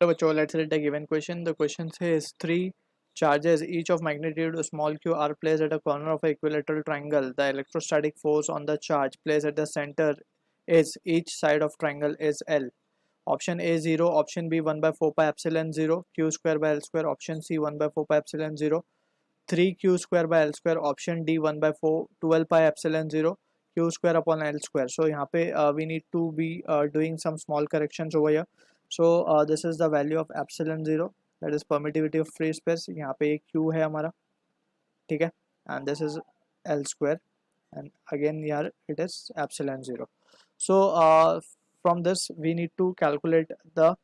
So bachcho, let's read the given question. The question says three charges each of magnitude small q are placed at a corner of an equilateral triangle. The electrostatic force on the charge placed at the center is each side of triangle is L. Option A 0, option B 1 by 4 pi epsilon 0, q square by L square, option C 1 by 4 pi epsilon 0, 3q square by L square, option D 1 by 4 12 pi epsilon 0, q square upon L square. So यहाँ पे we need to be doing some small corrections over here. So this is the value of epsilon 0, that is permittivity of free space. यहाँ पे एक q है हमारा, ठीक है, and this is L square, and again here it is epsilon 0. So from this we need to calculate the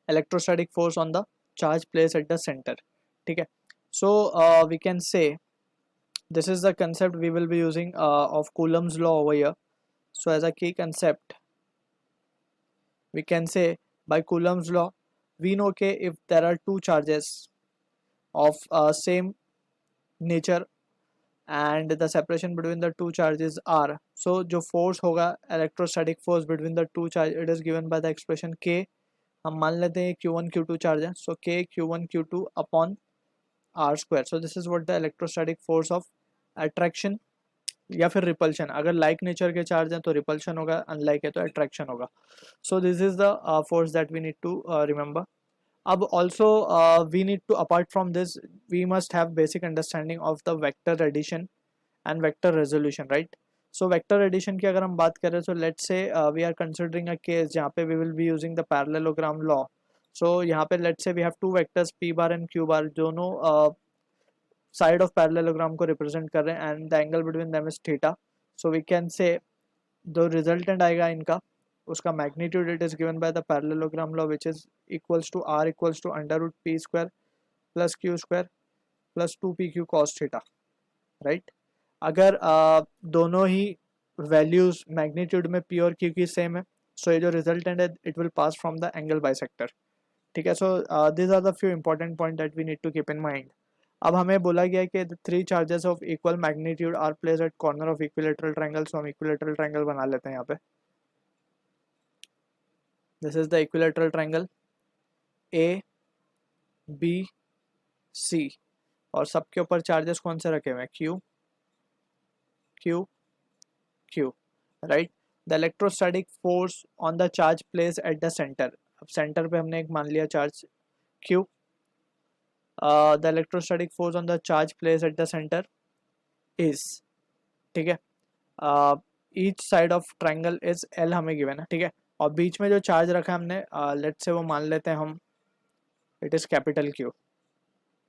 electrostatic force on the charge placed at the center, ठीक है. So we can say this is the concept we will be using of Coulomb's law over here. So as a key concept we can say by Coulomb's law we know कि if there are two charges of same nature and the separation between the two charges r, so जो force होगा electrostatic force between the two charge, it is given by the expression k. हम मान लेते हैं q1 q2 charge है, so k q1 q2 upon r square. So this is what the electrostatic force of attraction या फिर repulsion, अगर like nature के charge हैं तो रिपल्शन होगा, अनलाइक है तो अट्रैक्शन होगा. So this is the force that we need to remember. अब also we need to, apart from this we must have basic understanding of the vector addition and vector resolution, right. So vector addition की अगर हम बात करें तो let's say we are considering a case जहाँ पे we will be using the parallelogram law. So यहाँ पे let's say we have two vectors p bar and q bar, दोनों साइड ऑफ पैरेललोग्राम को रिप्रेजेंट कर रहे हैं and the angle between them is theta. So we can say जो resultant आएगा इनका, उसका magnitude it is given by the parallelogram law which is equals to r equals to under root p square plus q square plus 2pq cos theta, right. अगर दोनों ही values magnitude में p और q की same है, so ये जो resultant है it will pass from the angle bisector, ठीक है. So this are the few important point that we need to keep in mind. अब हमें बोला गया है कि three charges of equal magnitude are placed at corner of equilateral triangle. So हम equilateral triangle बना लेते हैं यहाँ पे. This is the equilateral triangle A B C, और सबके ऊपर चार्जेस कौन से रखे हुए हैं, Q Q Q, right. The electrostatic force on the charge place at the centre. अब सेंटर पे हमने एक मान लिया charge Q. the electrostatic force on the charge placed at the center is, ठीक है, each side of triangle is L हमें given है, ठीक है. और बीच में जो चार्ज रखा है हमने let's say वो मान लेते हैं हम it is capital Q.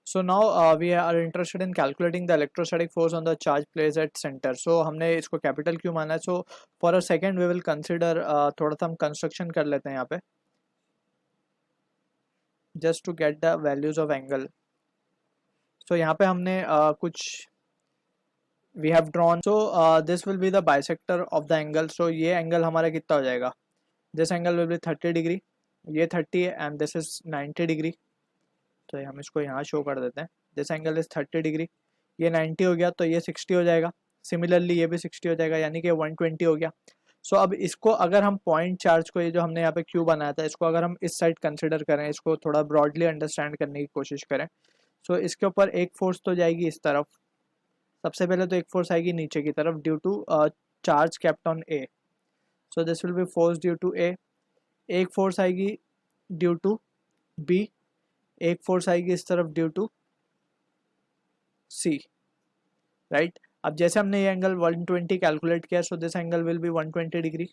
So now we are interested in calculating the electrostatic force on the charge placed at center. So हमने इसको capital Q माना है. So for a second we will consider थोड़ा सा हम construction कर लेते हैं यहाँ पे just to get the values of angle. So यहाँ पे हमने कुछ we have drawn. So this will be the bisector of the angle. So ये angle हमारा कितना हो जाएगा, this angle will be 30 degree, ये 30 है and this is 90 डिग्री. तो हम इसको यहाँ शो कर देते हैं, this angle is 30 डिग्री, ये 90 हो गया तो ये 60 हो जाएगा, सिमिलरली ये भी 60 हो जाएगा, यानी कि 120 हो गया. सो अब इसको अगर हम पॉइंट चार्ज को, ये जो हमने यहाँ पे क्यू बनाया था, इसको अगर हम इस साइड कंसिडर करें, इसको थोड़ा ब्रॉडली अंडरस्टैंड करने की कोशिश करें, सो इसके ऊपर एक फोर्स तो जाएगी इस तरफ, सबसे पहले तो एक फोर्स आएगी नीचे की तरफ due to charge kept on A. So this will be force due to A. एक फोर्स आएगी ड्यू टू बी, एक फोर्स आएगी इस तरफ ड्यू टू सी, राइट. अब जैसे हमने ये एंगल 120 कैलकुलेट किया, so this angle will be 120 degree,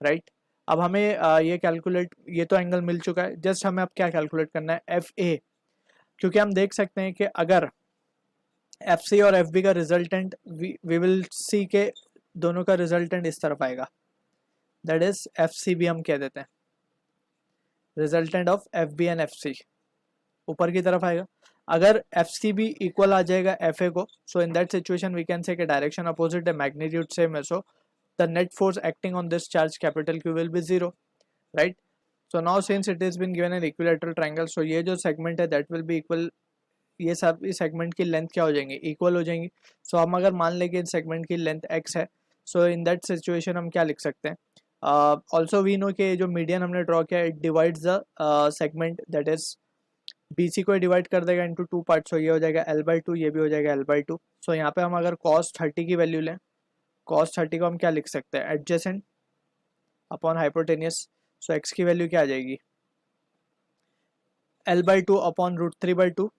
right. अब हमें ये कैलकुलेट, ये तो एंगल मिल चुका है, जस्ट हमें अब क्या कैलकुलेट करना है, एफ ए. क्योंकि हम देख सकते हैं कि अगर एफ सी और एफ बी का रिजल्टेंट वी विल सी के दोनों का रिजल्टेंट इस तरफ आएगा, that is F C B हम कह देते हैं, resultant of F B and F C ऊपर की तरफ आएगा. अगर एफ सी बी इक्वल आ जाएगा एफ ए को, so in that situation we can say कि डायरेक्शन अपोजिट है, मैग्नीट्यूड सेम है, so the net force acting on this charge capital Q will be 0, right. So now since it is been given an equilateral triangle, so ये जो segment है that will B equal, ये सब इस segment की length क्या हो जाएंगी, इक्वल हो जाएंगी. सो हम अगर मान लें कि सेगमेंट की लेंथ x है, सो इन दैट सिचुएशन हम क्या लिख सकते हैं, ऑल्सो वी नो कि जो मीडियन हमने ड्रॉ किया it divides the segment, that is BC को डिवाइड कर देगा इनटू 2 पार्ट्स, सो ये हो जाएगा L/2, ये भी हो जाएगा L/2। सो यहाँ पे हम अगर cos 30 की वैल्यू लें, cos 30 को हम क्या लिख सकते हैं, एडजेसेंट अपॉन हाइपोटेनियस। सो x की वैल्यू क्या आ जाएगी, L/2 अपॉन √3/2,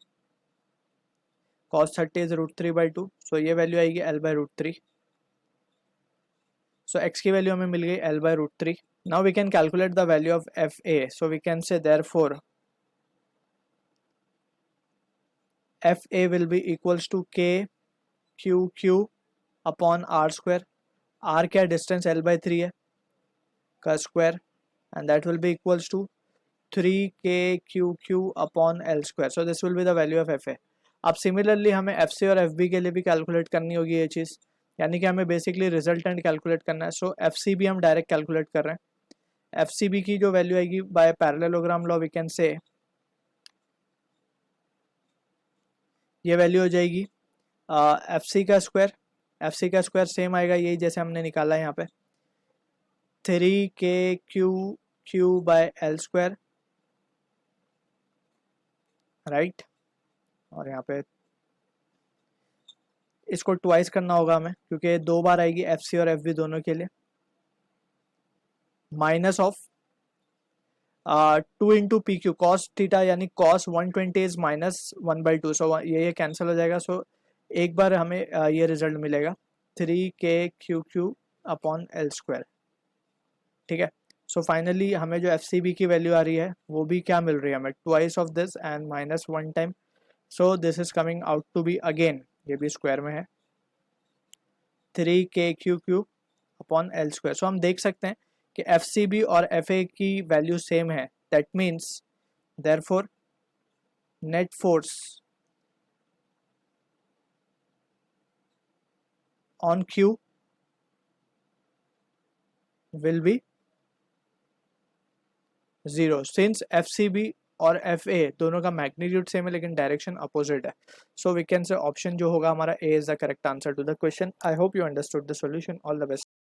cos 30 इज √3/2, सो ये वैल्यू आएगी L/√3। सो x की वैल्यू हमें मिल गई L/√3। Now we can calculate the value of FA, so we can say therefore FA will be equals to KQQ upon R²। R क्या distance L/3 है का square, and that will be equals to 3KQQ upon L²। So this will be the value of FA। अब similarly हमें FC और FB के लिए भी calculate करनी होगी ये चीज़, यानी कि हमें बेसिकली रिजल्टेंट कैलकुलेट करना है। सो FCB हम डायरेक्ट कैलकुलेट कर रहे हैं। FCB की जो वैल्यू आएगी by parallelogram law we can say ये वैल्यू हो जाएगी FC का स्क्वायर, FC का स्क्वायर सेम आएगा यही जैसे हमने निकाला है यहाँ पे 3KQQ बाय L², राइट। और यहाँ पे इसको ट्वाइस करना होगा हमें क्योंकि 2 बार आएगी FC और FB दोनों के लिए, minus of 2 into PQ cos theta, यानी cos 120 इज -1/2, सो ये कैंसिल हो जाएगा। सो एक बार हमें ये रिजल्ट मिलेगा 3KQQ अपॉन L², ठीक है। सो फाइनली हमें जो FCB की वैल्यू आ रही है वो भी क्या मिल रही है हमें, twice of this and -1 time. So this is coming out to be again, ये भी स्क्वायर में है, 3KQQ अपॉन L²। सो हम देख सकते हैं कि FCB और FA की वैल्यू सेम है, that means therefore net force on Q will be 0 since FCB और FA दोनों का मैग्नीट्यूड सेम है लेकिन डायरेक्शन अपोजिट है। So we can say option जो होगा हमारा A is the correct answer to the question. I hope you understood the solution. All the best.